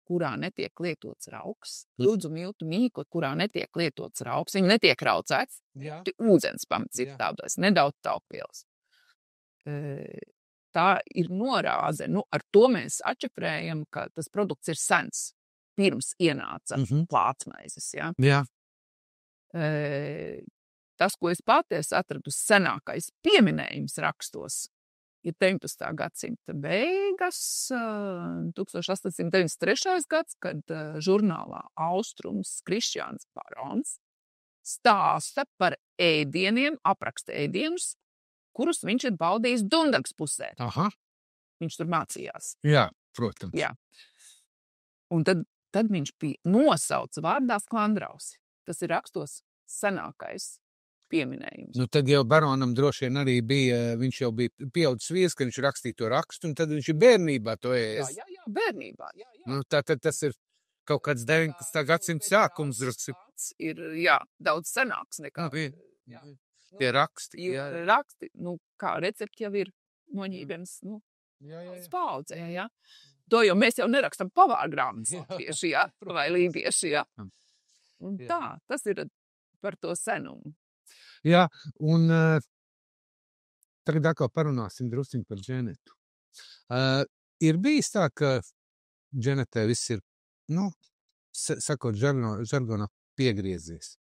kurā netiek lietots rauks. Lūdzu miltu mīkla, kurā netiek lietots rauks. Viņa netiek raucēts. Ūdens pamats ir tādās, nedaudz taupielas. Tā ir norāde. Ar to mēs atšifrējam, ka tas produkts ir sens. Pirms ienāca plātsmaizes. Ja? Jā. Tas, ko es pati atradu senākais pieminējums rakstos, ir 19. gadsimta beigas, 1893. gads, kad žurnālā Austrums Krišjāns Barons stāsta par ēdieniem, apraksta ēdienus, kurus viņš ir baudījis Dundagas pusē. Aha. Viņš tur mācījās. Jā, protams. Jā. Un tad viņš bija nosauca vārdā sklandrausi. Tas ir rakstos senākais pieminējums. Nu, tad jau baronam droši vien arī bija, viņš jau bija pieaudzis vīrs, ka viņš rakstīja to rakstu, un tad viņš ir bērnībā to ēst. Jā, bērnībā. Jā. Nu, tad tas ir kaut kāds 19. gadsimta sākums drusku. Ir, daudz senāks nekā. Jā. Tie raksti. Raksti, kā recepti jau ir noņīdens, spaudzē, jā. To jau mēs jau nerakstam pavārgrāmatas latvieši, vai lībieši, Un tā, tas ir par to senumu. Jā, un tagad atkal parunāsim drusciņu par Dženetu. Ir bijis tā, ka Dženetē viss ir, sakot žargonā, piegriezies?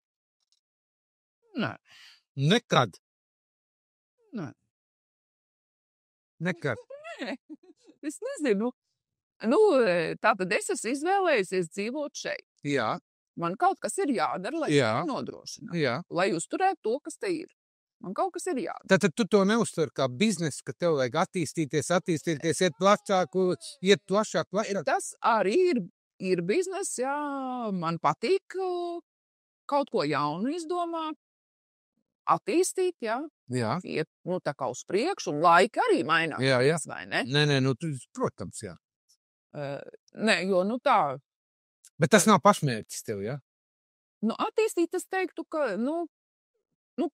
Nē. Nekad? Nē. Nekad? Nē, es nezinu. Tātad es esmu izvēlējusies dzīvot šeit. Jā. Man kaut kas ir jādara, lai to nodrošinātu. Jā. Lai uzturētu to, kas te ir. Man kaut kas ir jādara. Tātad tu to neuztver kā biznesu, ka tev vajag attīstīties, iet plašāk. Tas arī ir biznes, jā. Man patīk kaut ko jaunu izdomāt, attīstīt, jā. Iet, tā kā uz priekšu, un laika arī mainās. Jā. Vai ne? Nē, protams, jā. Nē, jo, tā... Bet tas nav pašmērķis tev, jā? Attīstīt, es teiktu, ka,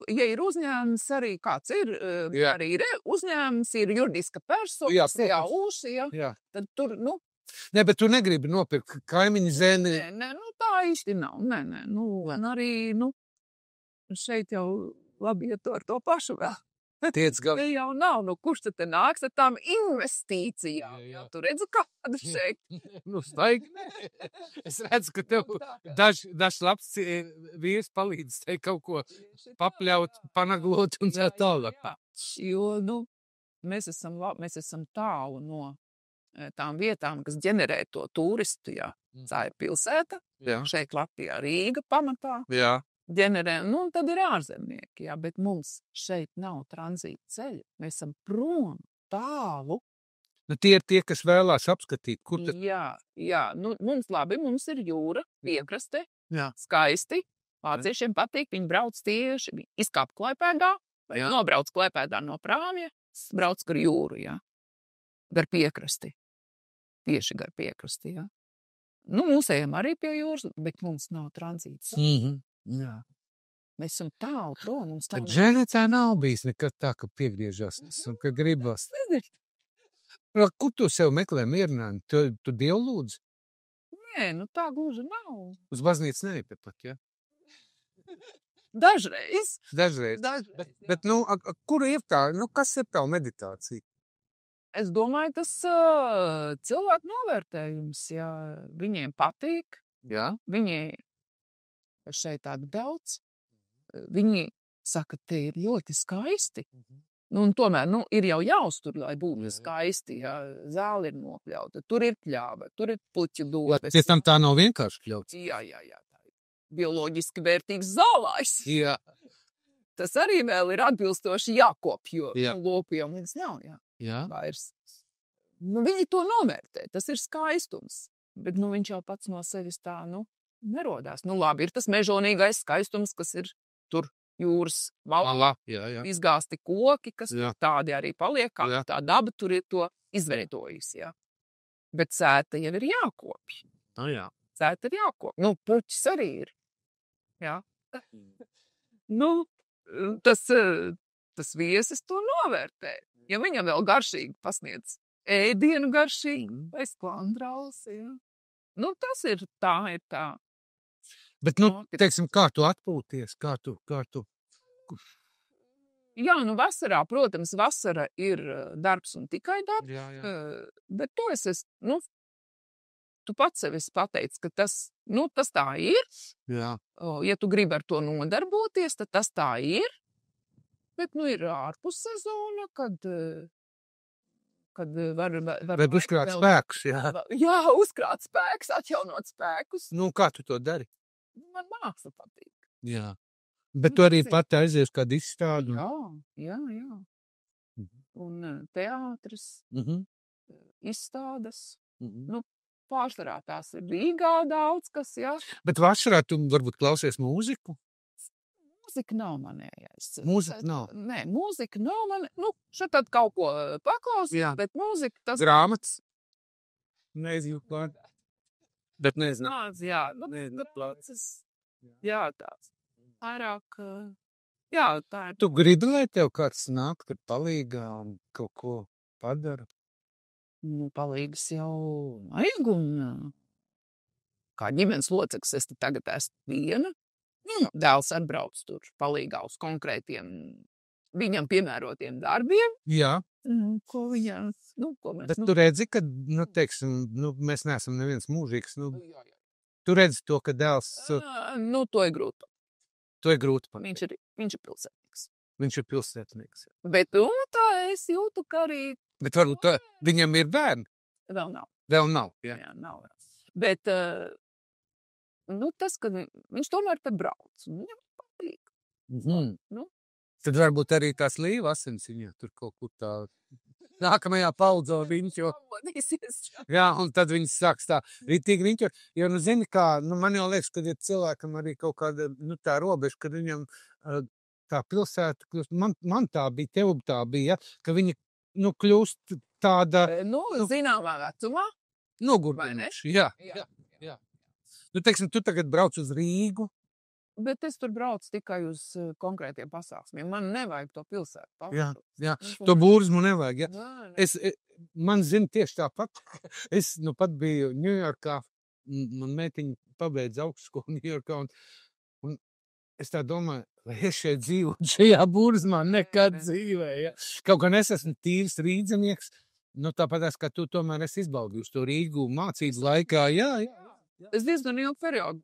ja ir uzņēmums arī kāds ir, arī ir uzņēmums, ir juridiska persona, jā, tad tur, Nē, bet tu negribi nopirkt kaimiņu zemi. Nē, tā īsti nav. Nē, arī, šeit jau labi, ja tu ar to pašu vēl. Tiec gal. Te jau nav, kurš te nāks ar tām investīcijām. Jā. Tu redzi, kāda šeit. Staigi. Es redzu, ka tev dažs labs vīrs palīdz te kaut ko papļaut, panaglot un tā tālāk. Jo, mēs esam tālu no tām vietām, kas ģenerē to turistu, jā. Tā ir pilsēta, šeit Latvijā Rīga pamatā. Jā. Ģenerē, tad ir ārzemnieki, jā, bet mums šeit nav tranzīta ceļa. Mēs esam prom, tālu. Tie ir tie, kas vēlās apskatīt, kur tad... Jā, mums ir jūra, piekraste, skaisti. Vāciešiem patīk, viņi brauc tieši, izkāp Klaipēdā, vai nobrauc Klaipēdā no Prāmja, brauc gar jūru, jā. Gar piekrasti. Tieši gar piekrasti, jā. Mūsējiem arī pie jūras, bet mums nav tranzīta. Jā. Mēs esam tālu prom. Tad Dženetā nav bijis nekad tā, ka piegriežas un ka gribas. Kur tu sev meklē mierinājumu? Tu Dievu lūdzi? Nē, tā gluži nav. Uz baznīcu neeja pat, jā? Dažreiz. Bet kur ir tā? Kas ir tā meditācija? Es domāju, tas cilvēku novērtējums, jā. Viņiem patīk. Jā. Viņi šeit tādu daudz. Viņi saka, te ir ļoti skaisti. Un tomēr, ir jau jāuztur, lai būtu skaisti, jā. Zāle ir nopļauta, tur ir pļāva, tur ir puķu dobes. Pēc tam tā nav vienkārši pļauts. Jā. Tā ir bioloģiski vērtīgs zālājs. Jā. Tas arī vēl ir atbilstoši jākop, jo lopiem viņas nav, Jā. Vairs. Viņi to novērtē, tas ir skaistums. Bet, viņš jau pats no sevis tā, nerodās. Labi, ir tas mežonīgais skaistums, kas ir tur jūras malā. Izgāsti koki, kas tādi arī paliek, kā tā daba tur ir to izveidojusi, jā. Bet sēta jau ir jākopj. Jā. Sēta ir jākopj. Puķis arī ir. Jā. Tas viesis to novērtē. Ja viņam vēl garšīgi pasniedz ēdienu garšīgi vai sklandrals, jā. Tas ir tā. Bet, teiksim, kā tu atpūties, kā tu... Jā, vasarā, protams, vasara ir darbs un tikai darbs. Jā. Bet to tu pats sev esi pateicis, ka tas tā ir. Jā. Ja tu gribi ar to nodarboties, tad tas tā ir. Bet, ir ārpus sezona, kad var uzkrāt spēkus, jā. Jā, uzkrāt spēkus, atjaunot spēkus. Kā tu to dari? Man māksla patīk. Jā. Bet tu arī pati aizies kādu izstādi? Jā. Un teātris, izstādes. Pārsvarā tās ir Rīgā daudz kas, jā. Bet vasarā tu varbūt klausies mūziku? mūzika nav manējais. Mūzika nav. Nē, mūzika nav man, šeit tad kaut ko paklausīt, Jā. bet mūzika tas... Grāmatas? Neizjūklāt. Bet nezinu. Nāc, jā, Nezinu. jā, tāds. Vairāk, jā, tā ir. Tu gribi, lai tev kāds nāk, kad palīgā un kaut ko padara? Palīgas jau vajag, un kā ģimenes loceklis es te tagad esmu viena. Dēls atbrauc tur palīgā uz konkrētiem viņam piemērotiem darbiem. Jā. Ko viņam, ko mēs... Bet tu redzi, ka, teiksim, mēs neesam neviens mūžīgs. Tu redzi to, ka dēls... to ir grūti. To ir grūti pateikt. Viņš ir pilsētnieks. Viņš ir pilsētnieks. Bet tā es jūtu, ka arī... Bet varbūt viņam ir bērni? Vēl nav. Vēl nav, jā. Jā, nav. Bet, tas, ka viņš tomēr te brauc. Viņam patīk. Tad varbūt arī tās līva asins viņa tur kaut kur tā nākamajā paudzē viņš jau... Jā, un tad viņas sāks tā ritīgi viņš jau... Jo, zini kā, man jau liekas, kad ir cilvēkam arī kaut kāda, tā robeža, kad viņam tā pilsēta kļūst... Man tā bija, tev tā bija, ja, ka viņa, kļūst tāda... Zināmā vecumā. Nogurdinoši, jā. Teiksim, tu tagad brauc uz Rīgu. Bet es tur braucu tikai uz konkrētiem pasākumiem. Man nevajag to pilsētu. Jā. To būrzmu nevajag, jā. Man zina tieši tāpat. Es pat biju Ņujorkā. Man meitiņa pabeidz augstskolu Ņujorkā. Un es tā domāju, vai es šeit dzīvoju šajā būrzmā nekad dzīvē, ja. Kaut gan es esmu tīrs rīdzenieks. Tāpat kā tu tomēr esi izbaudījusi to Rīgu mācības laikā. Jā. Es diezgan ilgu periodu.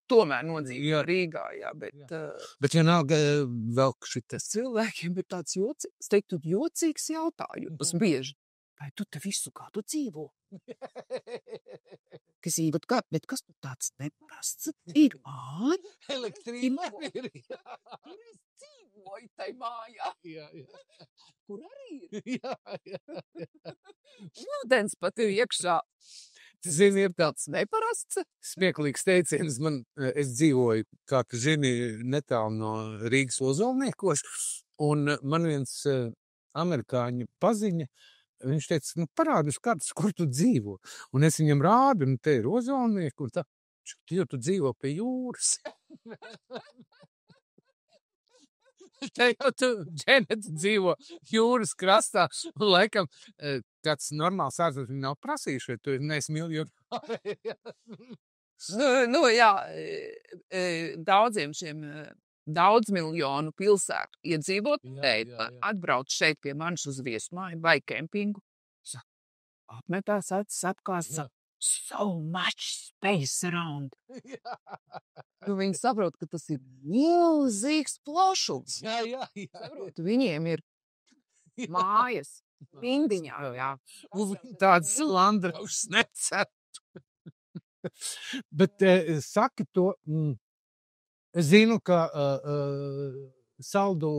Tomēr nodzīvoju Rīgā, jā, bet... Bet vienalga vēl šitas... Cilvēkiem ir tāds jocīgs, es teiktu, jocīgs jautājums bieži. Vai tu te visu kādu dzīvo? Bet kas tu tāds neparasts ir? Elektrība ir. Tur es dzīvoju tai mājā. Jā. Kur arī ir? Jā. Ūdens pat ir iekšā. Zini, ir tāds neparasts. Smieklīgs teiciens. Es dzīvoju, kā tu zini, netālu no Rīgas Ozolniekos, un man viens amerikāņu paziņa, viņš teica, parādi uz kartas, kur tu dzīvo. Un es viņam rādu, un te ir Ozolnieki, un tā, jo tu dzīvo pie jūras. Te jau tu, Dženet, dzīvo jūras krastā, un laikam kāds normāls ārzemnieks viņu nav prasījuši, tu neesi miljonāri. Jā, daudziem šiem daudz miljonu pilsētu iedzīvotāji atbrauc šeit pie manis uz viesmāju vai kempingu. Apmetās acis apkārt, so much space around. Viņi saprot, ka tas ir milzīgs plašums. Jā. Viņiem ir mājas, rindiņā. Jā. Tāds landraušs necert. Bet saki to, es zinu, ka saldu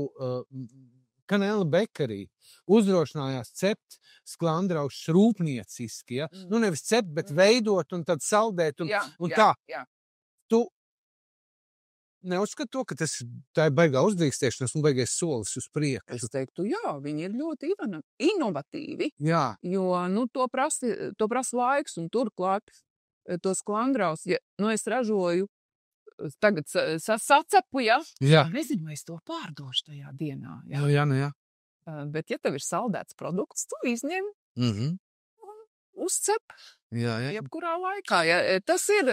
Kanela Bekarī uzdrošinājās cept sklandraušus rūpnieciski, ja? Nevis cept, bet veidot un tad saldēt un tā. Jā. Tu neuzskati to, ka tā ir baigā uzdrīkstēšanās un baigais solis uz priekšu? Es teiktu, jā, viņi ir ļoti inovatīvi. Jā. Jo, to prasa laiks un turklāt to sklandraus, es ražoju, tagad sacepu, ja? Jā. Nezinu, vai es to pārdošu tajā dienā. Jā. Jā. Bet, ja tev ir saldēts produkts, tu izņem un uzcep. Jā. Jebkurā laikā. Ja, tas ir,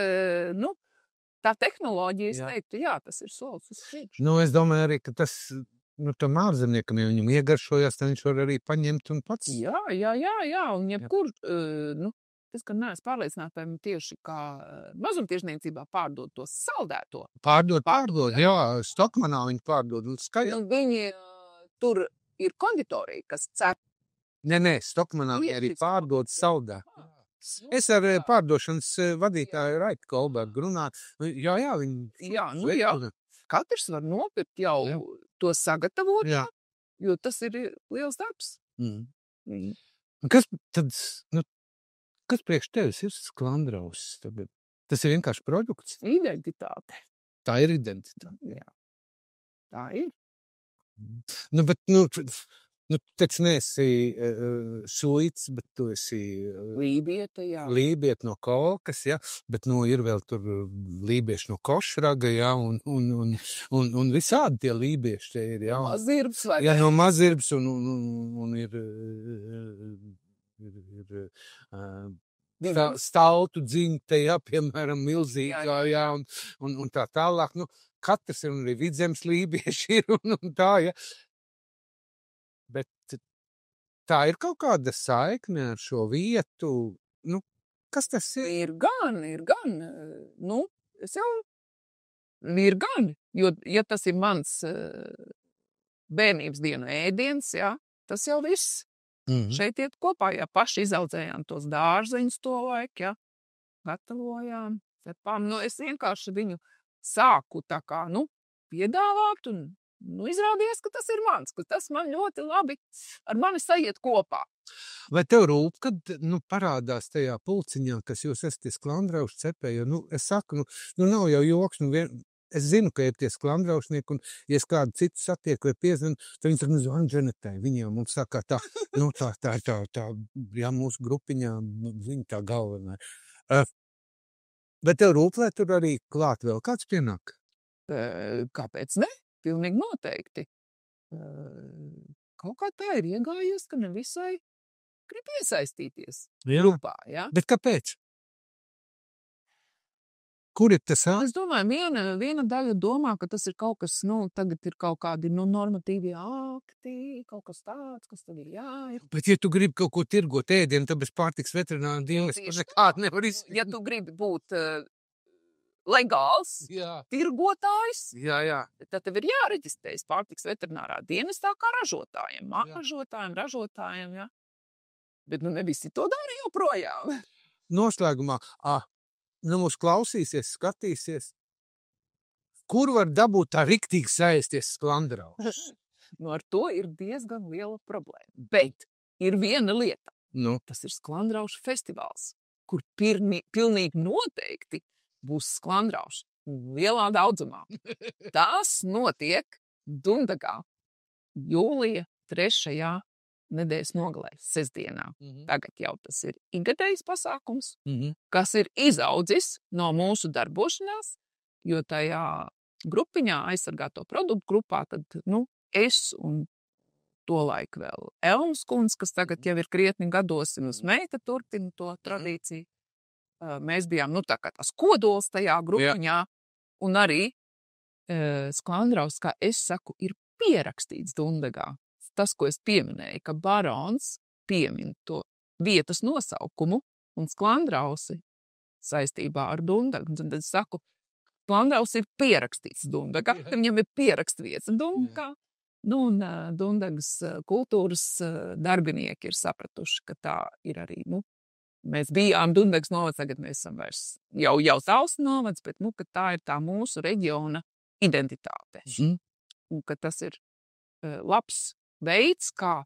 tā tehnoloģija, es teiktu, jā, tas ir solis uz priekšu. Es domāju arī, ka tas, tam ārzemniekam, ja viņam iegaršojās, tad viņš var arī paņemt un pats. Jā, un jebkur, es gan neesmu pārliecināta, vai tieši kā mazumtirdzniecībā pārdod to saldēto. Pārdod, jā, Stokmanā viņi pārdod. Viņi tur ir konditorija, kas cep. Nē, Stokmanā arī pārdod saldētu. Es ar pārdošanas vadītāju Raitu Kolbergu runāju. Jā, viņi... Jā. Katrs var nopirkt jau to sagatavot, jo tas ir liels darbs. Kas tad... Kas priekš tevis ir sklandraus? Tas ir vienkārši produkts? Identitāte. Tā ir identitāte. Jā. Tā ir. Nu, bet, taču neesi šuits, bet tu esi Lībieta, jā. lībiet no Kolkas, ja, bet, ir vēl tur lībieši no Košraga, ja, un visādi tie lībieši te ir, ja. Mazirbs vai? Jā, no Mazirbs, un ir stautu dzimte, ja, piemēram, milzīgā, ja, un tā tālāk, katrs ir, un arī Vidzemes lībieši ir, un tā, ja. Bet tā ir kaut kāda saikne ar šo vietu, kas tas ir? Ir gan, es jau, ir gan, jo, ja tas ir mans bērnības dienu ēdiens, jā, tas jau viss. Šeit iet kopā, ja paši izaudzējām tos dārzeņus to laiku, ja, gatavojām, cepām. Es vienkārši viņu sāku tā kā, piedāvāt un, izrādījās, ka tas ir mans, ka tas man ļoti labi ar mani sajiet kopā. Vai tev rūp, kad, parādās tajā pulciņā, kas jūs esat tie sklandrauši cepēji, jo, es saku, nav jau joks, es zinu, ka ir tie sklandraušnieki, un, ja es kādu citu satieku vai piezinu, tad viņi saka, zvanu Dženetai, viņi jau mums saka, tā, jā, mūsu grupiņā, viņa tā galvenā. Bet tev rūp, lai tur arī klāt vēl kāds pienāk? Kāpēc ne? Pilnīgi noteikti. Kaut kā tā ir iegājies, ka nevisai grib iesaistīties grupā, jā? Bet kāpēc? Kur ir tas? Es domāju, viena daļa domā, ka tas ir kaut kas, tagad ir kaut kādi normatīvi akti, kaut kas tāds, kas tagad ir jāir. Bet ja tu gribi kaut ko tirgot ēdienu, tad bez pārtikas veterinārā dienas nekādu nevar izsīt. Ja tu gribi būt legāls tirgotājs, tad tev ir jāreģistrējas pārtikas veterinārā dienestā kā ražotājiem, ražotājiem, jā. Bet ne visi to dara joprojām. Noslēgumā, mūs klausīsies, skatīsies, kur var dabūt tā riktīgi saēsties sklandraušus? Ar to ir diezgan liela problēma. Bet ir viena lieta. Tas ir sklandraušu festivāls, kur pilnīgi noteikti būs sklandrauši lielā daudzumā. Tas notiek Dundagā jūlija 3. nedēļas nogalē, sestdienā. Tagad jau tas ir ikgadējs pasākums, kas ir izaudzis no mūsu darbošanās, jo tajā grupiņā, aizsargāto produktu grupā, tad, es un tolaik vēl Elmas kundze, kas tagad jau ir krietni gados, un meita turpina to tradīciju. Mēs bijām, tā kā tās kodols tajā grupiņā, un arī sklandraus, kā es saku, ir pierakstīts Dundagā. Tas, ko es pieminēju, ka barons piemin to vietas nosaukumu un sklandrausi saistībā ar Dundagu. Tad es saku, sklandraus ir pierakstīts Dundagā, viņam ir pierakstviets Dundagā. Un Dundagas kultūras darbinieki ir sapratuši, ka tā ir arī, mēs bijām Dundagas novads, tagad mēs esam vairs jau Tausu novads, bet, ka tā ir tā mūsu reģiona identitāte. Un ka tas ir labs veids, kā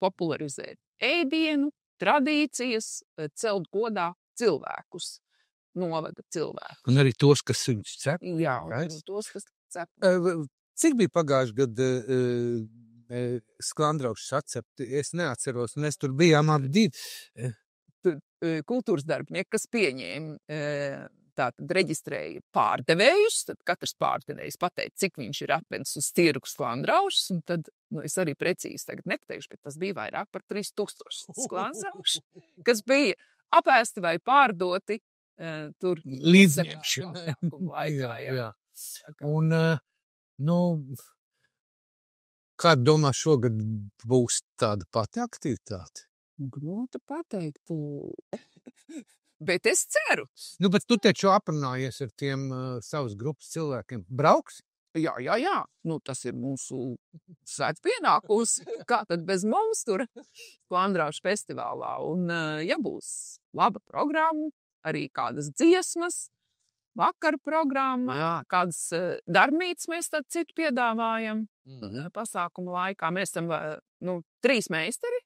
popularizēt ēdienu, tradīcijas, celt godā cilvēkus, novada cilvēkus. Un arī tos, kas viņus cep. Jā, tos, kas cep. Cik bija pagājuši gadu sklandraušus atcepti? Es neatceros, un es tur bijām abi divi. Kultūras darbinieki, kas pieņēma tātad reģistrēja pārdevējus, tad katrs pārdevējs pateica, cik viņš ir atvedis uz tirgu sklandraušus, un tad, es arī precīzi tagad nepateikšu, bet tas bija vairāk par 3000 sklandrauši, kas bija apēsti vai pārdoti tur līdzņemšanai. Jā. Un, kā domā, šogad būs tāda pati aktivitāte? Grūti pateikt. Bet es ceru. Bet tu taču aprunājies ar tiem savas grupas cilvēkiem. Brauks? Jā. Tas ir mūsu svēts pienākums. Kā tad bez mums tur sklandraušu festivālā. Un, ja būs laba programma, arī kādas dziesmas, vakara programma, kādas darbnīcas mēs tad citu piedāvājam pasākuma laikā. Mēs esam 3 meistari,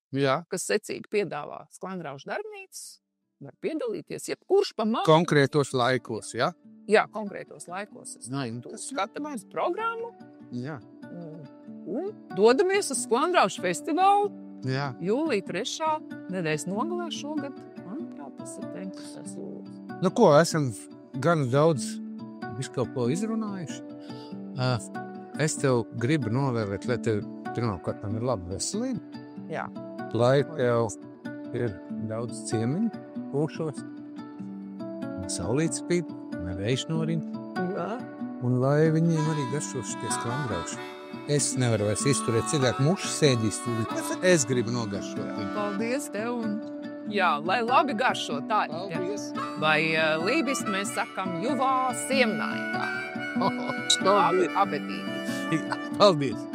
kas secīgi piedāvā sklandraušu darbnīcas. Var piedalīties, jebkurš pamāca. Konkrētos laikos, ja? Jā, konkrētos laikos. Skatāmies programmu, Jā. Un dodamies uz Sklandraušu festivālu. Jā. Jūlija 3. nedēļas nogalē šogad. Manuprāt, tas ir 19. jūlijas. Nu ko, esam gan daudz visu kaut ko izrunājuši. Es tev gribu novēlēt, lai tev pirmkārt ir laba veselība. Jā. Lai tev ir daudz ciemiņu pūšos. Saulītes spīd, nevējš norin. Jā. Un lai viņiem arī garšos tie sklandrauši. Es nevaru vairs izturēt cilvēku mušu sēdīs tūlīt. Es gribu nogaršot viņu. Paldies tev. Un, jā, lai labi garšo tā. Paldies. Vai lībis mēs sakam juvā siemnaitā. Paldies. Apetīti. Paldies.